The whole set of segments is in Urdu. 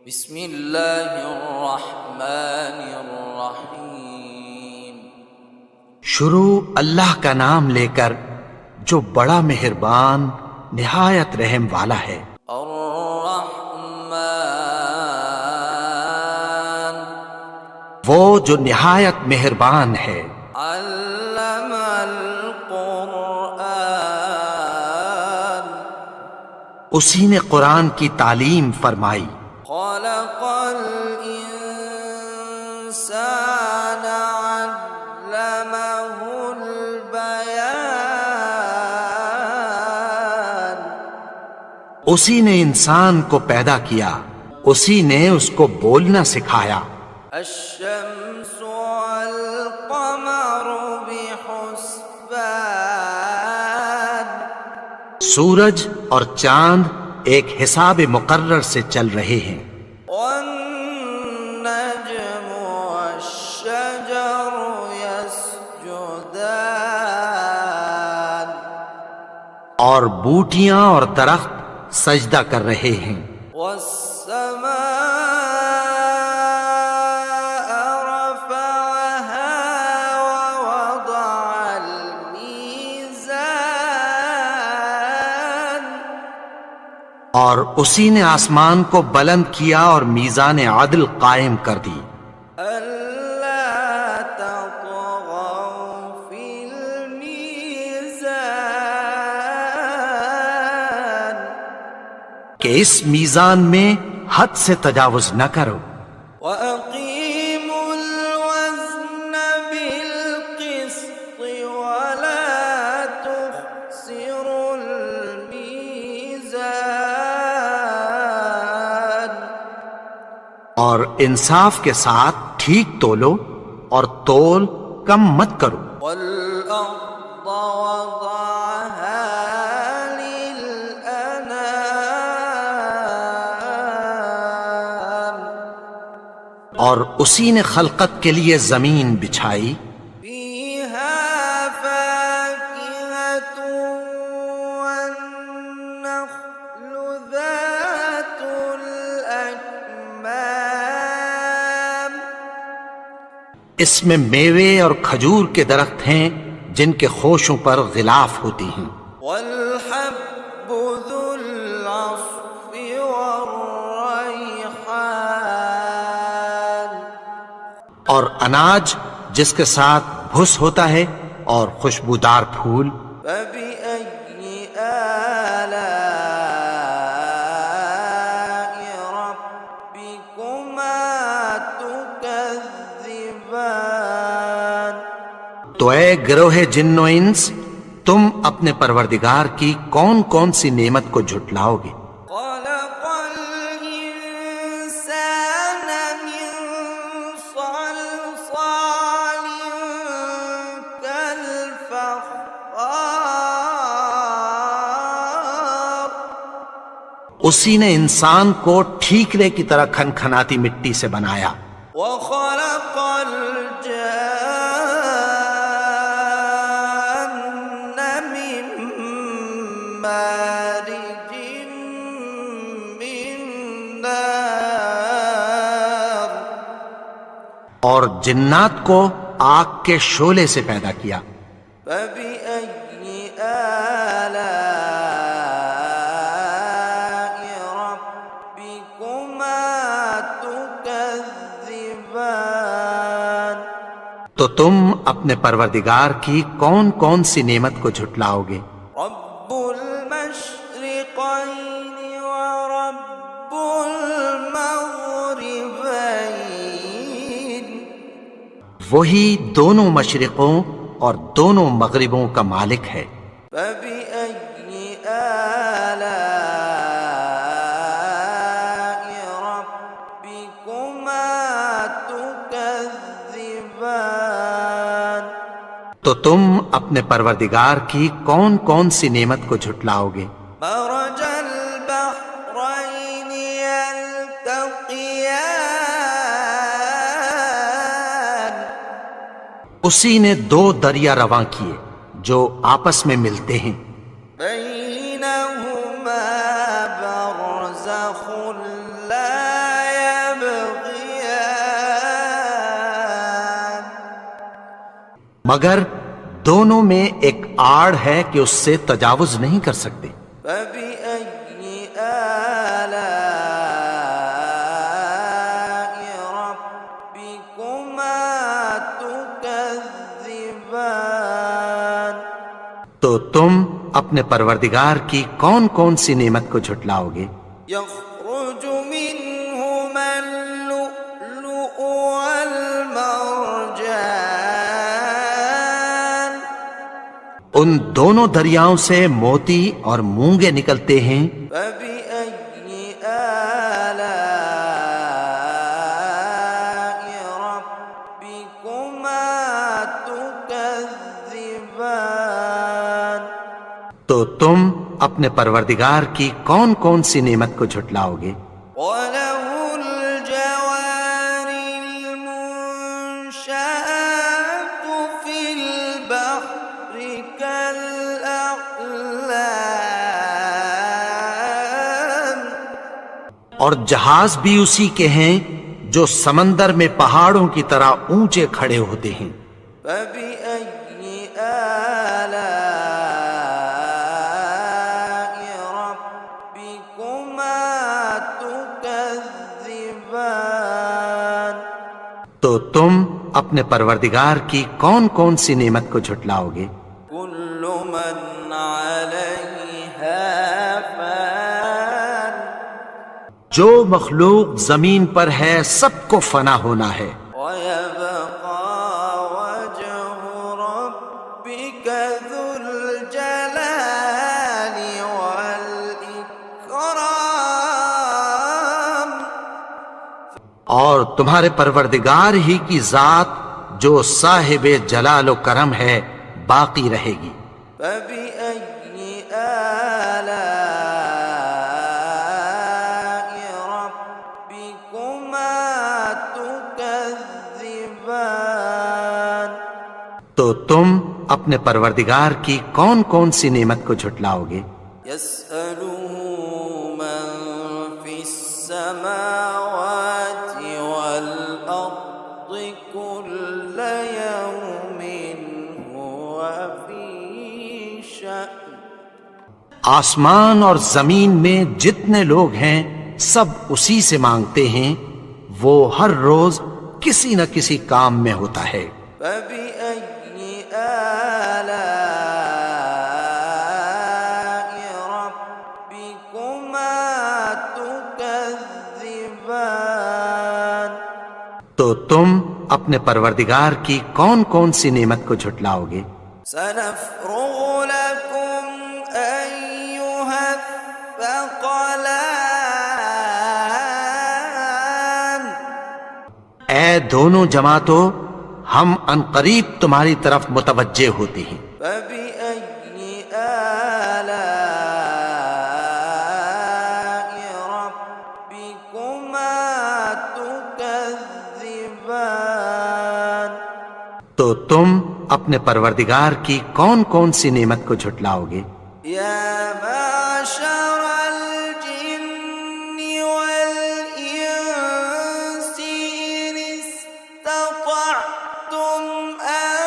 بسم اللہ الرحمن الرحیم۔ شروع اللہ کا نام لے کر جو بڑا مہربان نہایت رحم والا ہے۔ الرحمن وہ جو نہایت مہربان ہے۔ علم القرآن اسی نے قرآن کی تعلیم فرمائی۔ خلق الانسان علمہ البیان اسی نے انسان کو پیدا کیا، اسی نے اس کو بولنا سکھایا۔ الشمس والقمر بحسبان سورج اور چاند ایک حساب مقرر سے چل رہے ہیں۔ والنجم والشجر يسجدان اور بوٹیاں اور درخت سجدہ کر رہے ہیں۔ والسماء رفعها ووضع الميزان اور اسی نے آسمان کو بلند کیا اور میزان عدل قائم کر دی۔ ألا تطغوا في الميزان کہ اس میزان میں حد سے تجاوز نہ کرو۔ وأقيموا الوزن بالقسط ولا تخسروا الميزان اور انصاف کے ساتھ ٹھیک تولو اور تول کم مت کرو۔ والأرض وضعها للأنام اور اسی نے خلقت کے لیے زمین بچھائی، فيها فاكهة والنخل ذات الأكمام اس میں میوے اور کھجور کے درخت ہیں جن کے خوشوں پر غلاف ہوتی ہیں، والحب ذو العصف والريحان اور اناج جس کے ساتھ بھس ہوتا ہے اور خوشبودار پھول۔ فبأي آلاء ربكما تكذبان تو اے گروہ جن و انس، تم اپنے پروردگار کی کون کون سی نعمت کو جھٹلاؤ گے؟ خلق الإنسان من صلصال كالفخار اسی نے انسان کو ٹھیکرے کی طرح کھنکھناتی مٹی سے بنایا۔ وخلق الجان من مارج من نار اور جنات کو آگ کے شعلے سے پیدا کیا۔ فبأي آلاء ربكما تكذبان تو تم اپنے پروردگار کی کون کون سی نعمت کو جھٹلاؤ گے؟ رب المشرقين ورب المغربين وہی دونوں مشرقوں اور دونوں مغربوں کا مالک ہے۔ فبأي آلاء ربكما تكذبان تو تم اپنے پروردگار کی کون کون سی نعمت کو جھٹلاؤ گے؟ مرج البحرين يلتقيان اسی نے دو دریا رواں کیے جو آپس میں ملتے ہیں، بينهما برزخ لا مگر دونوں میں ایک آڑ ہے کہ اس سے تجاوز نہیں کر سکتے۔ فبأي آلاء ربكما تكذبان؟ تو تم اپنے پروردگار کی کون کون سی نعمت کو جھٹلاؤ گے؟ يخرج منهما اللؤلؤ والمرجان ان دونوں دریاؤں سے موتی اور مونگے نکلتے ہیں۔ فبأي آلاء ربكما تكذبان؟ تو تم اپنے پروردگار کی کون کون سی نعمت کو جھٹلاؤ گے؟ وَلَهُ الْجَوَارِ الْمُنشَآتُ فِي الْبَحْرِ كَالْأَعْلَامِ؟ اور جہاز بھی اسی کے ہیں جو سمندر میں پہاڑوں کی طرح اونچے کھڑے ہوتے ہیں۔ فَبِأَيِّ آلَاءِ رَبِّكُمَا تُكَذِّبَانِ؟ تو تم اپنے پروردگار کی کون کون سی نعمت کو جھٹلاؤ گے؟ كُلُّ مَنْ عَلَيْهَا فَانٍ جو مخلوق زمین پر ہے سب کو فنا ہونا ہے، وَيَبْقَى وَجْهُ رَبِّكَ ذُو الْجَلَالِ وَالْإِكْرَامِ؟ اور تمہارے پروردگار ہی کی ذات جو صاحب جلال و کرم ہے باقی رہے گی۔ فَبِأَيِّ آلَاءِ رَبِّكُمَا تُكَذِّبَانِ؟ تو تم اپنے پروردگار کی کون کون سی نعمت کو جھٹلاؤ گے؟ يَسْأَلُهُ مَن فِي السَّمَاوَاتِ وَالْأَرْضِ كُلَّ يَوْمٍ هُوَ فِي شَأْنٍ آسمان اور زمین میں جتنے لوگ ہیں سب اسی سے مانگتے ہیں، وہ ہر روز کسی نہ کسی کام میں ہوتا ہے۔ فَبِأَيِّ آلَاءِ رَبِّكُمَا تُكَذِّبَانِ؟ تو تم اپنے پروردگار کی کون کون سی نعمت کو جھٹلاؤ گے؟ سَنَفْرُغُ لَكُمْ أَيُّهَ الثَّقَلَانِ؟ اے دونوں جماعتوں، ہم عنقریب تمہاری طرف متوجہ ہوتے ہیں۔ فَبِأَيِّ آلَاءِ رَبِّكُمَا تُكَذِّبَانِ؟ تو تم اپنے پروردگار کی کون کون سی نعمت کو جھٹلاؤ گے؟ يَا مَعْشَرَ الْجِنِّ وَالْإِنسِ إِنِ اسْتَطَعْتُمْ أَن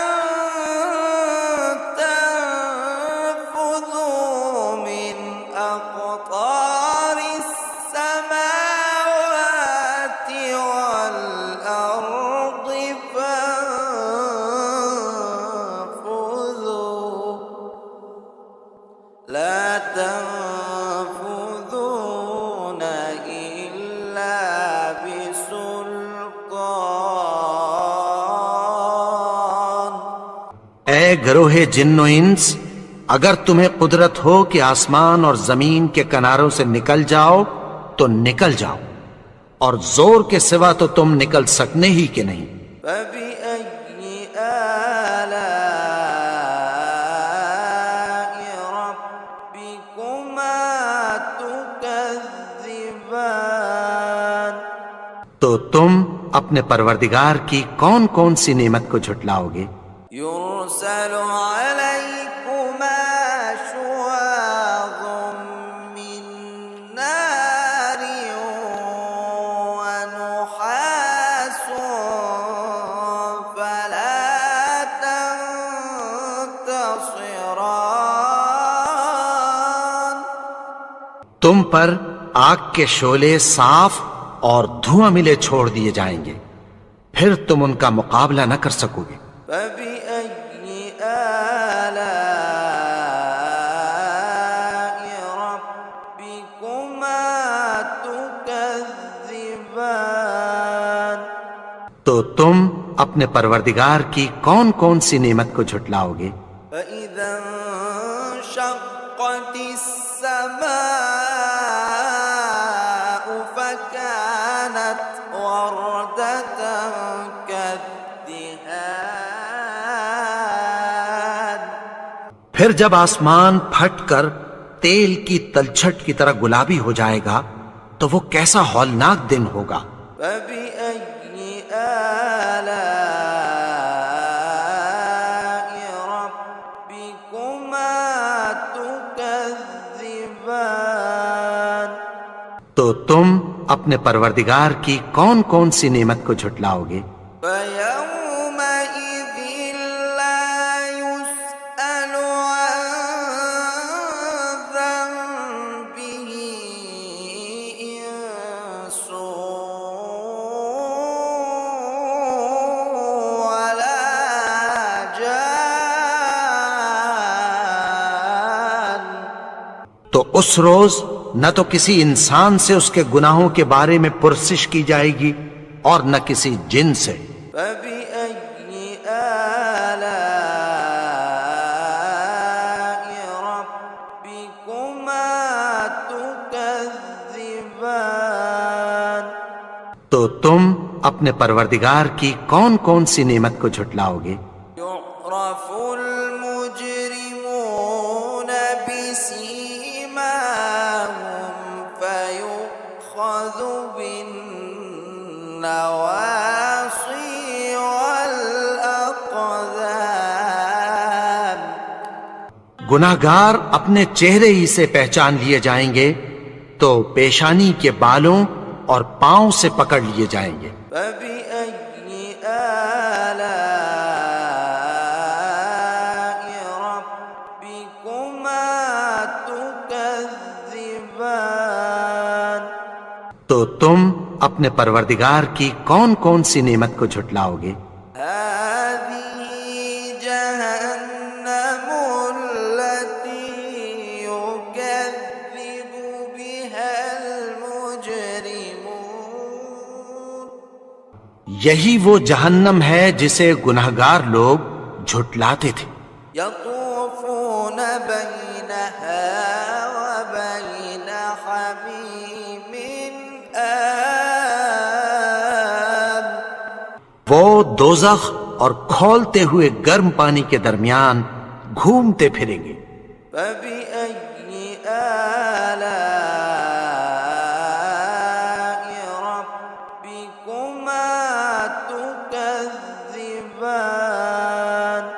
تَنفُذُوا مِنْ أَقْطَارِ السَّمَاوَاتِ وَالْأَرْضِ فَانفُذُوا لَا تَنفُذُونَ إِلَّا بِسُلْطَانٍ۔ اے گروہ جن و انس، اگر تمہیں قدرت ہو کہ آسمان اور زمین کے کناروں سے نکل جاؤ تو نکل جاؤ، اور زور کے سوا تو تم نکل سکنے ہی کہ نہیں۔ فَبِأَيِّ آلَاءِ رَبِّكُمَا تُكَذِّبَانِ؟ تو تم اپنے پروردگار کی کون کون سی نعمت کو جھٹلاؤ گے؟ يُرْسَلُ عَلَيْكُمَا شُوَاظٌ مِّن نَّارٍ وَنُحَاسٌ فَلَا تم پر آگ کے شعلے صاف اور دھواں ملے چھوڑ دیے جائیں گے، پھر تم ان کا مقابلہ نہ کر سکو گے۔ فبأي آلاء ربكما تكذبان؟ تو تم اپنے پروردگار کی کون کون سی نعمت کو جھٹلاؤ گے؟ فإذا انشقت السماء فكانت وردة كالدهان۔ پھر جب آسمان پھٹ کر تیل کی تلچھٹ کی طرح گلابی ہو جائے گا تو وہ کیسا ہولناک دن ہوگا۔ فبأي آلاء ربكما تكذبان؟ تو تم اپنے پروردگار کی کون کون سی نعمت کو جھٹلاؤ گے؟ فيومئذ لا يسأل عن ذنبه إنس ولا جان۔ تو اس روز نہ تو کسی انسان سے اس کے گناہوں کے بارے میں پرسش کی جائے گی اور نہ کسی جن سے۔ فبأي آلاء ربكما تكذبان؟ تو تم اپنے پروردگار کی کون کون سی نعمت کو جھٹلاؤ گے؟ يعرف المجرمون بسيماهم فيؤخذ بالنواصي والأقدام۔ گناہگار اپنے چہرے ہی سے پہچان لیے جائیں گے تو پیشانی کے بالوں اور پاؤں سے پکڑ لیے جائیں گے۔ فبأي آلاء ربكما تكذبان؟ تو تم اپنے پروردگار کی کون کون سی نعمت کو جھٹلاؤ گے؟ هذه جهنم التي يكذب بها المجرمون۔ یہی وہ جہنم ہے جسے گناہگار لوگ جھٹلاتے تھے۔ يطوفون بينها وبين حميم آن۔ وہ دوزخ اور کھولتے ہوئے گرم پانی کے درمیان گھومتے پھریں گے۔ فبأي آلاء ربكما تكذبان؟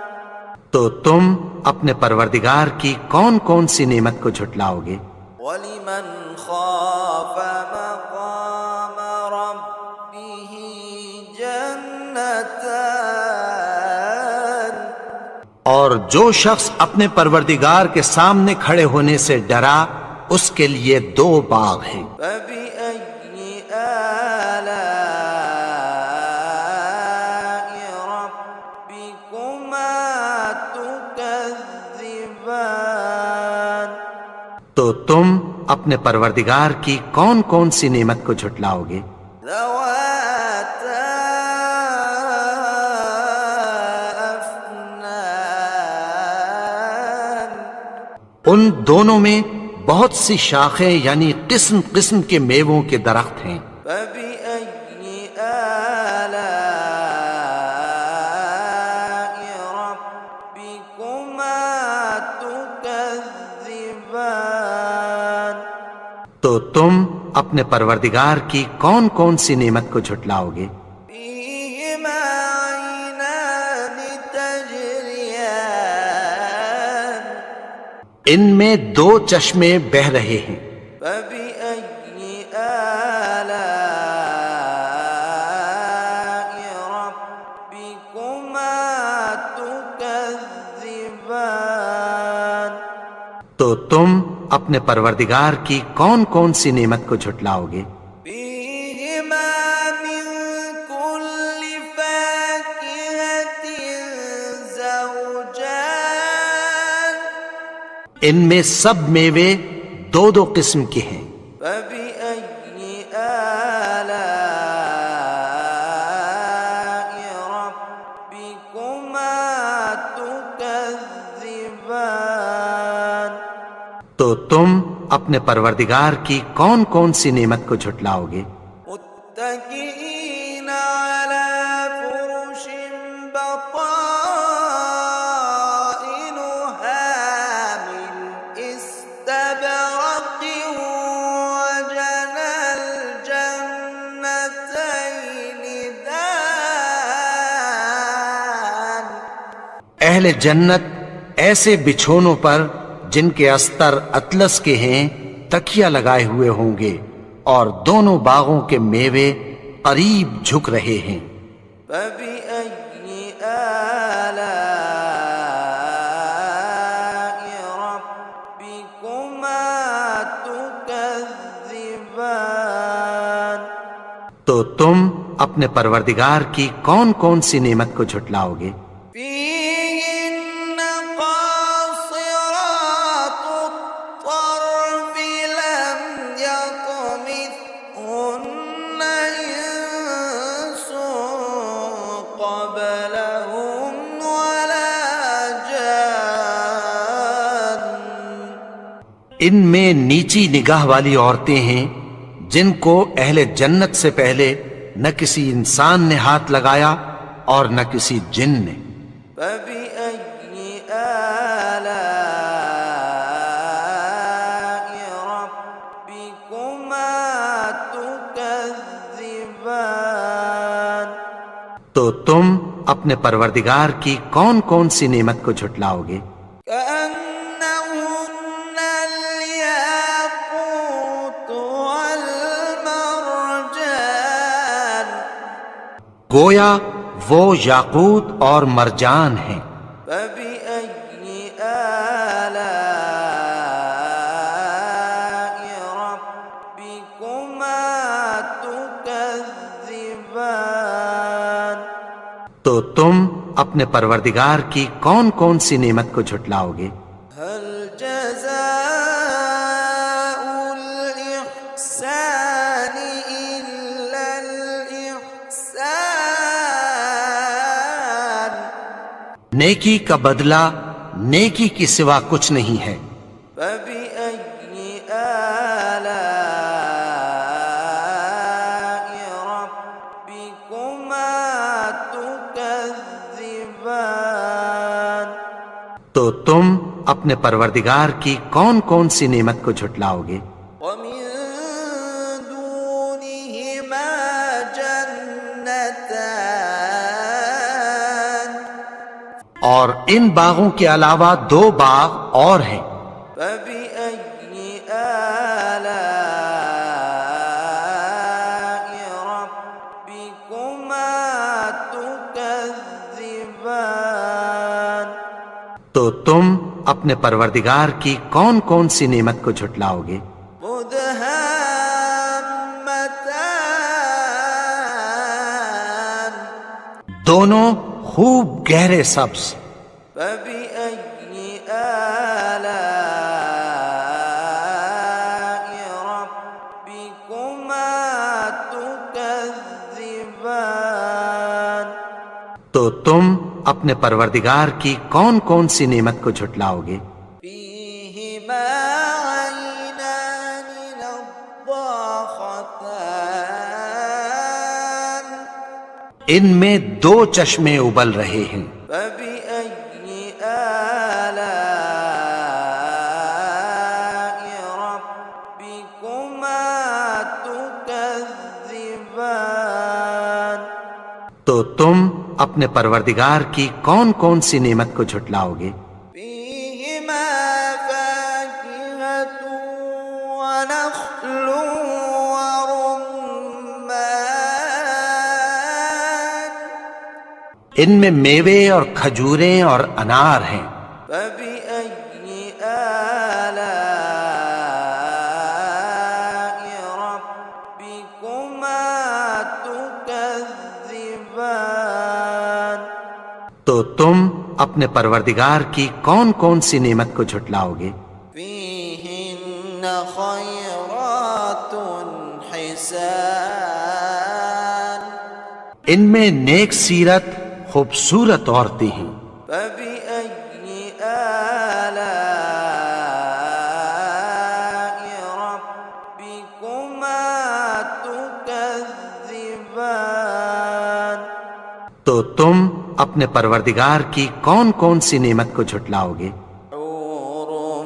تو تم اپنے پروردگار کی کون کون سی نعمت کو جھٹلاؤ گے؟ ولمن خاف مقام ربه جنتان۔ اور جو شخص اپنے پروردگار کے سامنے کھڑے ہونے سے ڈرا اس کے لیے دو باغ ہیں۔ فبأي آلاء ربكما تكذبان؟ تو تم اپنے پروردگار کی کون کون سی نعمت کو جھٹلاؤ گے؟ ذواتا أفنان۔ ان دونوں میں بہت سی شاخیں یعنی قسم قسم کے میووں کے درخت ہیں۔ فبأي آلاء ربكما تكذبان؟ تو تم اپنے پروردگار کی کون کون سی نعمت کو جھٹلاؤ گے؟ فيهما عينان تجريان۔ ان میں دو چشمے بہہ رہے ہیں۔ فبأي آلاء ربكما تكذبان؟ تو تم اپنے پروردگار کی کون کون سی نعمت کو جھٹلاؤ گے؟ فيهما من كل فاكهة زوجان ان میں سب میوے دو دو قسم کے ہیں۔ فبأي آلاء ربكما تكذبان تو تم اپنے پروردگار کی کون کون سی نعمت کو جھٹلاؤ گے؟ متكئين على فرش بطائنها من استبرق وجنى الجنتين دان اہل جنت ایسے بچھونوں پر جن کے استر اطلس کے ہیں تکیہ لگائے ہوئے ہوں گے اور دونوں باغوں کے میوے قریب جھک رہے ہیں۔ فبأي آلاء ربكما تكذبان تو تم اپنے پروردگار کی کون کون سی نعمت کو جھٹلاؤ گے؟ فيهن قاصرات الطرف لم يطمثهن إنس قبلهم ولا جان ان میں نیچی نگاہ والی عورتیں ہیں جن کو اہل جنت سے پہلے نہ کسی انسان نے ہاتھ لگایا اور نہ کسی جن نے۔ فبأي آلاء ربكما تكذبان تو تم اپنے پروردگار کی کون کون سی نعمت کو جھٹلاؤ گے؟ كأنهن الياقوت والمرجان گویا وہ یاقوت اور مرجان ہیں۔ فبأي آلاء ربكما تكذبان تو تم اپنے پروردگار کی کون کون سی نعمت کو جھٹلاؤ گے؟ هل جزاء الإحسان إلا الإحسان نیکی کا بدلہ نیکی کی سوا کچھ نہیں ہے۔ فبأي آلاء ربكما تكذبان تو تم اپنے پروردگار کی کون کون سی نعمت کو جھٹلاؤ گے؟ ومن دونهما جنتان اور ان باغوں کے علاوہ دو باغ اور ہیں۔ فبأي آلاء ربكما تكذبان تو تم اپنے پروردگار کی کون کون سی نعمت کو جھٹلاؤ گے؟ مدهامتان دونوں خوب گہرے سبز۔ فبأي آلاء ربكما تكذبان تو تم اپنے پروردگار کی کون کون سی نعمت کو جھٹلاؤ گے؟ فيهما عينان نضاختان ان میں دو چشمے ابل رہے ہیں۔ فبأي آلاء ربكما تكذبان تو تم اپنے پروردگار کی کون کون سی نعمت کو جھٹلاؤ گے؟ فيهما فاكهة ونخل ورمان ان میں میوے اور کھجوریں اور انار ہیں۔ فبأي آلاء تو تم اپنے پروردگار کی کون کون سی نعمت کو جھٹلاؤ گے؟ فيهن خيرات حسان ان میں نیک سیرت خوبصورت عورتیں ہیں، فبأي آلاء ربكما تكذبان تو تم اپنے پروردگار کی کون کون سی نعمت کو جھٹلاؤ گے؟ حور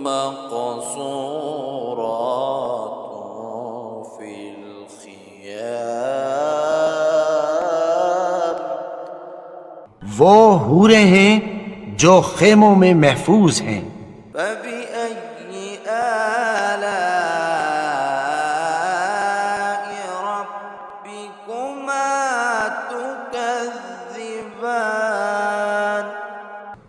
مقصورات في الخيام وہ حوریں ہیں جو خیموں میں محفوظ ہیں۔ فبأي آلاء ربكما تكذبان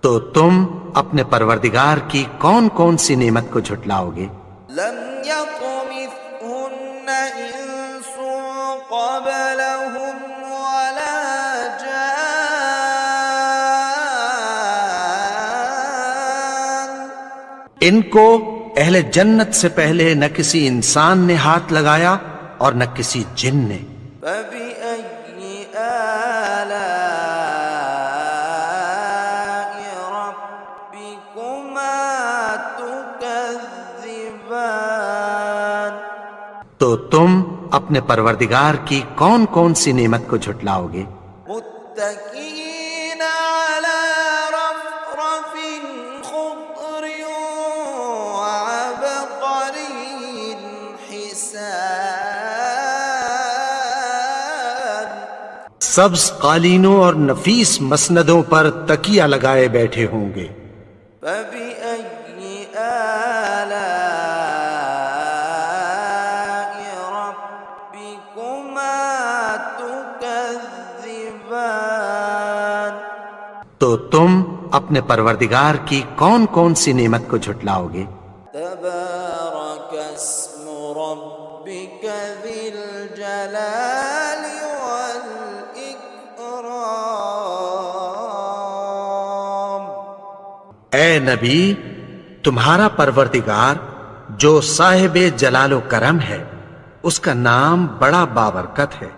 تو تم اپنے پروردگار کی کون کون سی نعمت کو جھٹلاؤ گے؟ لم يطمثهن إنس قبلهم ولا جان ان کو اہل جنت سے پہلے نہ کسی انسان نے ہاتھ لگایا اور نہ کسی جن نے۔ فبأي آلاء ربكما تكذبان تو تم اپنے پروردگار کی کون کون سی نعمت کو جھٹلاؤ گے؟ متكئين على رفرف خضر وعبقري حسان سبز قالینوں اور نفیس مسندوں پر تکیہ لگائے بیٹھے ہوں گے۔ فبأي آلاء ربكما تكذبان تو تم اپنے پروردگار کی کون کون سی نعمت کو جھٹلاؤ گے؟ تبارك اسم ربك ذي الجلال والإكرام اے نبی، تمہارا پروردگار جو صاحب جلال و کرم ہے، اس کا نام بڑا بابرکت ہے۔